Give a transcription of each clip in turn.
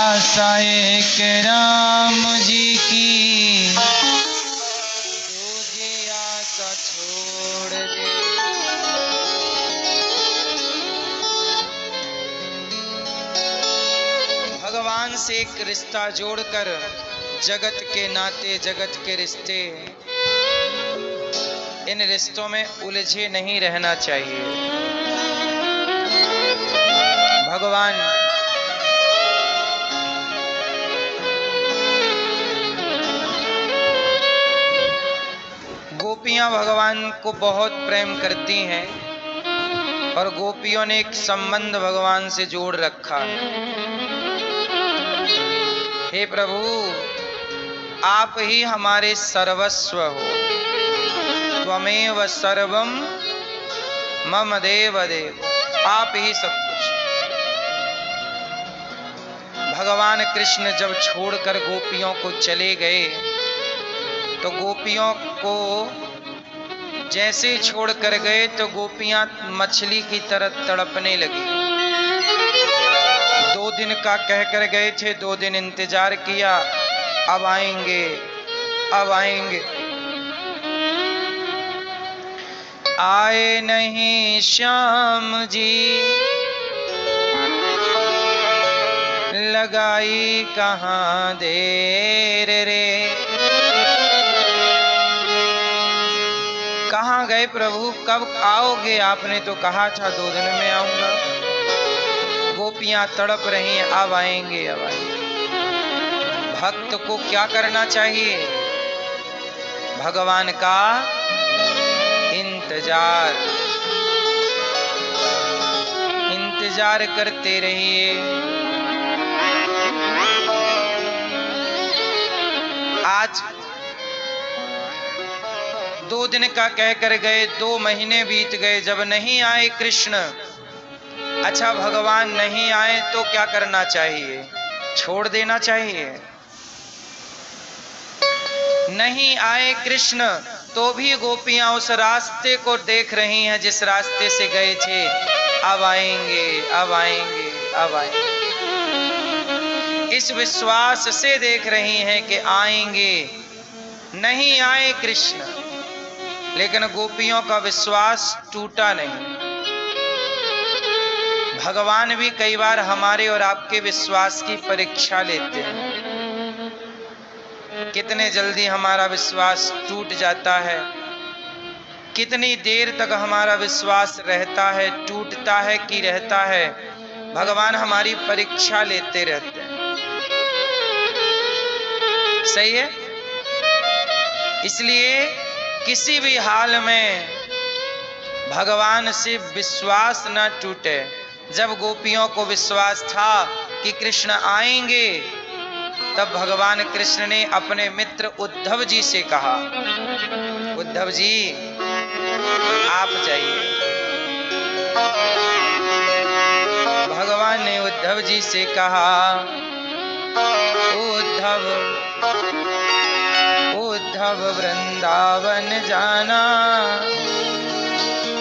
आशा एक राम जी की, दूजी आशा छोड़ दे। भगवान से एक रिश्ता जोड़कर जगत के नाते, जगत के रिश्ते, इन रिश्तों में उलझे नहीं रहना चाहिए। भगवान गोपियां भगवान को बहुत प्रेम करती हैं और गोपियों ने एक संबंध भगवान से जोड़ रखा है। हे प्रभु, आप ही हमारे सर्वस्व हो। त्वमेव सर्वम मम देव देव, आप ही सब कुछ। भगवान कृष्ण जब छोड़कर गोपियों को चले गए तो गोपियों को जैसे छोड़कर गए तो गोपियां मछली की तरह तड़पने लगी। 2 दिन का कहकर गए थे, 2 दिन इंतजार किया, अब आएंगे, अब आएंगे। आए नहीं श्याम जी, लगाई कहाँ देर रे। कहाँ गए प्रभु, कब आओगे? आपने तो कहा था 2 दिन में आऊंगा। गोपियां तड़प रही हैं, अब आएंगे, अब आएंगे। भक्त को क्या करना चाहिए? भगवान का इंतजार, इंतजार करते रहिए। आज 2 दिन का कहकर गए, 2 महीने बीत गए, जब नहीं आए कृष्ण। अच्छा, भगवान नहीं आए तो क्या करना चाहिए? छोड़ देना चाहिए? नहीं आए कृष्ण तो भी गोपियां उस रास्ते को देख रही हैं जिस रास्ते से गए थे। अब आएंगे, अब आएंगे, अब आएंगे। इस विश्वास से देख रही हैं कि आएंगे। नहीं आए कृष्ण, लेकिन गोपियों का विश्वास टूटा नहीं। भगवान भी कई बार हमारे और आपके विश्वास की परीक्षा लेते हैं। कितने जल्दी हमारा विश्वास टूट जाता है, कितनी देर तक हमारा विश्वास रहता है, टूटता है कि रहता है। भगवान हमारी परीक्षा लेते रहते हैं। सही है? इसलिए किसी भी हाल में भगवान से विश्वास न टूटे। जब गोपियों को विश्वास था कि कृष्ण आएंगे, तब भगवान कृष्ण ने अपने मित्र उद्धव जी से कहा, उद्धव जी आप जाइए। भगवान ने उद्धव जी से कहा, उद्धव उद्धव वृंदावन जाना,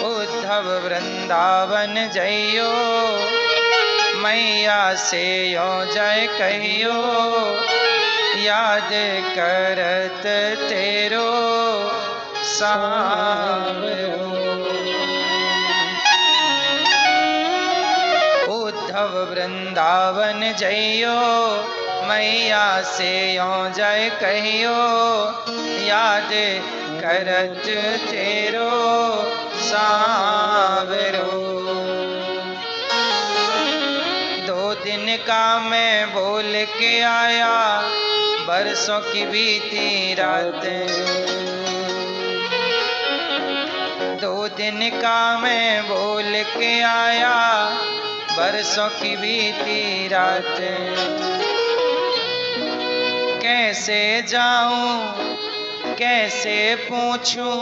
उद्धव वृंदावन जइयो, मैया से यो जय कहियो, याद करत तेरो सावरो। उद्धव वृंदावन जइयो, मैया से यो जय कहियो, याद करत तेरो सावरो। 2 दिन का मैं बोल के आया, बरसों की बीती रातें। 2 दिन का मैं बोल के आया, बरसों की बीती रातें। कैसे जाऊं, कैसे पूछूं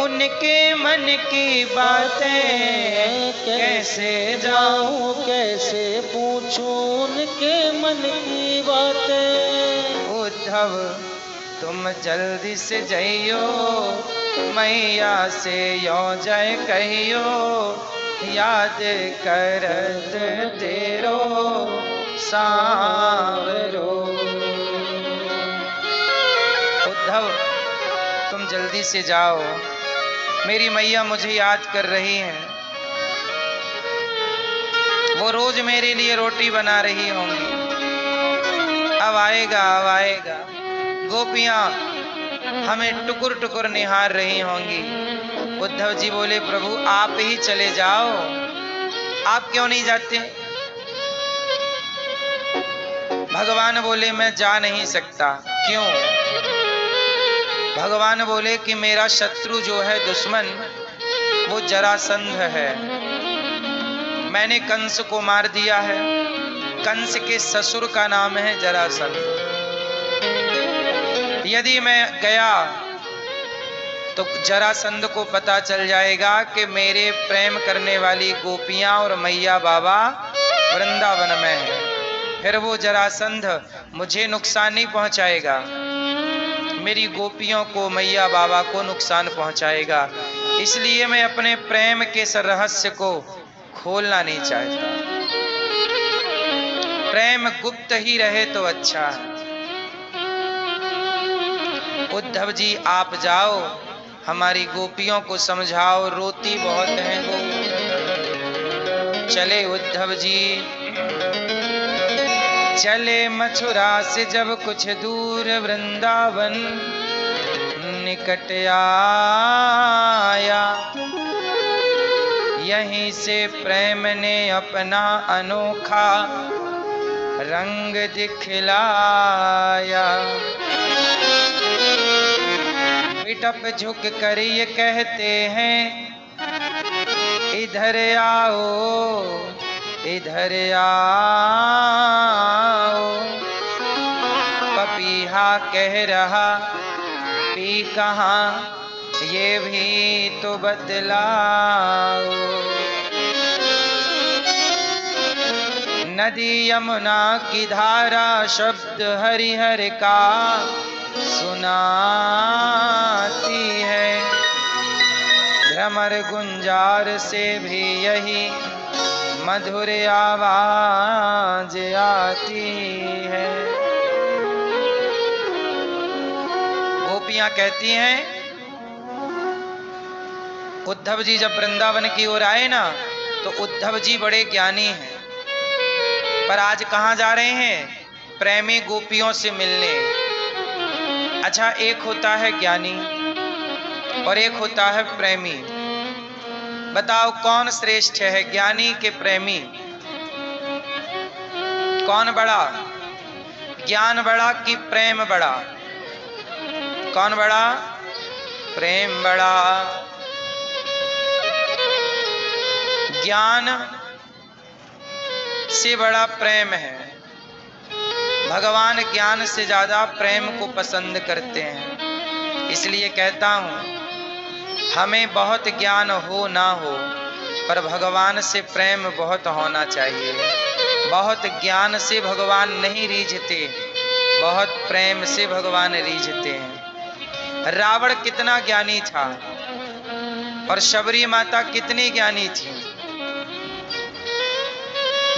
उनके मन की बातें। कैसे जाऊं, कैसे पूछूं उनके मन की बातें। उद्धव तुम जल्दी से जइयो, मैया से यो जय कहियो, याद करत तेरो सांवरो। उद्धव तुम जल्दी से जाओ, मेरी मैया मुझे याद कर रही हैं, वो रोज मेरे लिए रोटी बना रही होंगी, अब आएगा अब आएगा। गोपियां हमें टुकुर टुकुर निहार रही होंगी। उद्धव जी बोले प्रभु आप ही चले जाओ, आप क्यों नहीं जाते? भगवान बोले मैं जा नहीं सकता। क्यों? भगवान बोले कि मेरा शत्रु जो है, दुश्मन, वो जरासंध है। मैंने कंस को मार दिया है, कंस के ससुर का नाम है जरासंध। यदि मैं गया तो जरासंध को पता चल जाएगा कि मेरे प्रेम करने वाली गोपियां और मैया बाबा वृंदावन में है। फिर वो जरासंध मुझे नुकसान नहीं पहुंचाएगा, मेरी गोपियों को, मैया बाबा को नुकसान पहुंचाएगा। इसलिए मैं अपने प्रेम के इस रहस्य को खोलना नहीं चाहता। प्रेम गुप्त ही रहे तो अच्छा है। उद्धव जी आप जाओ, हमारी गोपियों को समझाओ, रोती बहुत हैं वो। चले उद्धव जी, चले मथुरा से जब कुछ दूर, वृंदावन निकट आया। यहीं से प्रेम ने अपना अनोखा रंग दिखलाया। पिटप झुक कर ये कहते हैं इधर आओ इधर आओ। पपीहा कह रहा पी कहाँ ये भी तो बतलाओ। नदी यमुना की धारा शब्द हरिहर का सुनाती है। भ्रमर गुंजार से भी यही मधुर आवाज आती है। गोपियां कहती हैं उद्धव जी जब वृंदावन की ओर आए ना तो उद्धव जी बड़े ज्ञानी हैं, पर आज कहां जा रहे हैं? प्रेमी गोपियों से मिलने। अच्छा, एक होता है ज्ञानी और एक होता है प्रेमी। बताओ कौन श्रेष्ठ है, ज्ञानी के प्रेमी? कौन बड़ा? ज्ञान बड़ा कि प्रेम बड़ा? कौन बड़ा? प्रेम बड़ा। ज्ञान से बड़ा प्रेम है। भगवान ज्ञान से ज्यादा प्रेम को पसंद करते हैं। इसलिए कहता हूं, हमें बहुत ज्ञान हो ना हो, पर भगवान से प्रेम बहुत होना चाहिए। बहुत ज्ञान से भगवान नहीं रीझते, बहुत प्रेम से भगवान रीझते हैं। रावण कितना ज्ञानी था और शबरी माता कितनी ज्ञानी थी।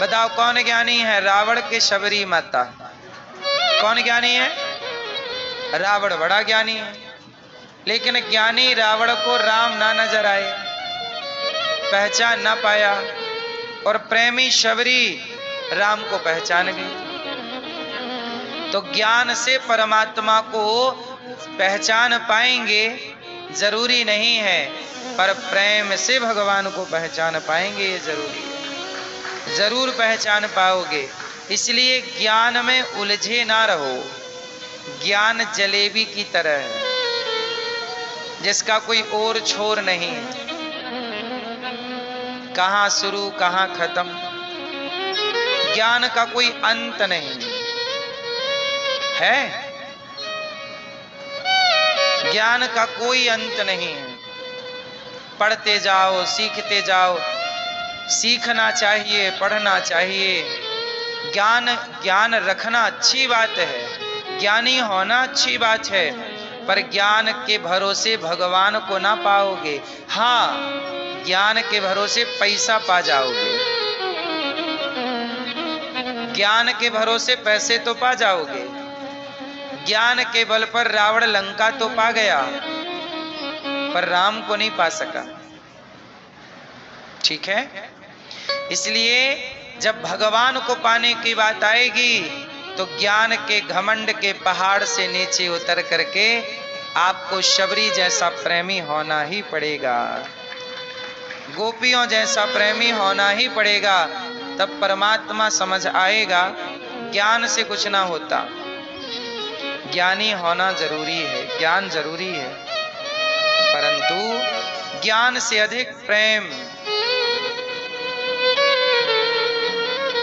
बताओ कौन ज्ञानी है? रावण के शबरी माता। कौन ज्ञानी है? रावण बड़ा ज्ञानी है, लेकिन ज्ञानी रावण को राम ना नजर आए, पहचान ना पाया, और प्रेमी शबरी राम को पहचान गई। तो ज्ञान से परमात्मा को पहचान पाएंगे जरूरी नहीं है, पर प्रेम से भगवान को पहचान पाएंगे ये जरूरी है। जरूर पहचान पाओगे। इसलिए ज्ञान में उलझे ना रहो। ज्ञान जलेबी की तरह है जिसका कोई और छोर नहीं, कहां शुरू कहां खत्म। ज्ञान का कोई अंत नहीं है, ज्ञान का कोई अंत नहीं है। पढ़ते जाओ, सीखते जाओ। सीखना चाहिए, पढ़ना चाहिए। ज्ञान रखना अच्छी बात है, ज्ञानी होना अच्छी बात है, पर ज्ञान के भरोसे भगवान को ना पाओगे। हाँ, ज्ञान के भरोसे पैसा पा जाओगे। ज्ञान के भरोसे पैसे तो पा जाओगे, ज्ञान के बल पर रावण लंका तो पा गया, पर राम को नहीं पा सका। ठीक है, इसलिए जब भगवान को पाने की बात आएगी तो ज्ञान के घमंड के पहाड़ से नीचे उतर करके आपको शबरी जैसा प्रेमी होना ही पड़ेगा, गोपियों जैसा प्रेमी होना ही पड़ेगा, तब परमात्मा समझ आएगा। ज्ञान से कुछ ना होता, ज्ञानी होना जरूरी है, ज्ञान जरूरी है, परंतु ज्ञान से अधिक प्रेम।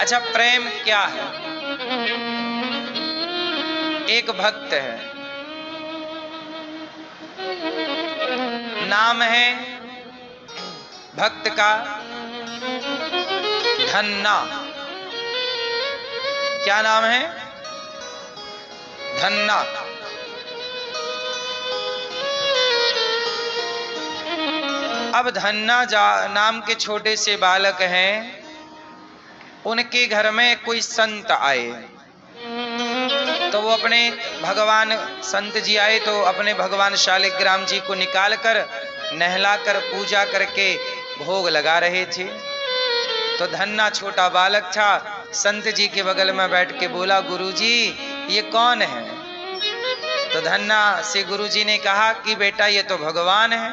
अच्छा, प्रेम क्या है? एक भक्त है, नाम है भक्त का धन्ना। क्या नाम है? धन्ना। अब धन्ना नाम के छोटे से बालक हैं, उनके घर में कोई संत आए तो वो अपने भगवान, संत जी आए तो अपने भगवान शालिग्राम जी को निकालकर नहलाकर पूजा करके भोग लगा रहे थे। तो धन्ना छोटा बालक था, संत जी के बगल में बैठ के बोला, गुरुजी ये कौन है? तो धन्ना से गुरुजी ने कहा कि बेटा ये तो भगवान है।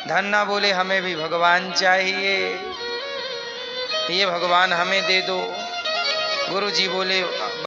धन्ना बोले हमें भी भगवान चाहिए, ये भगवान हमें दे दो। गुरुजी बोले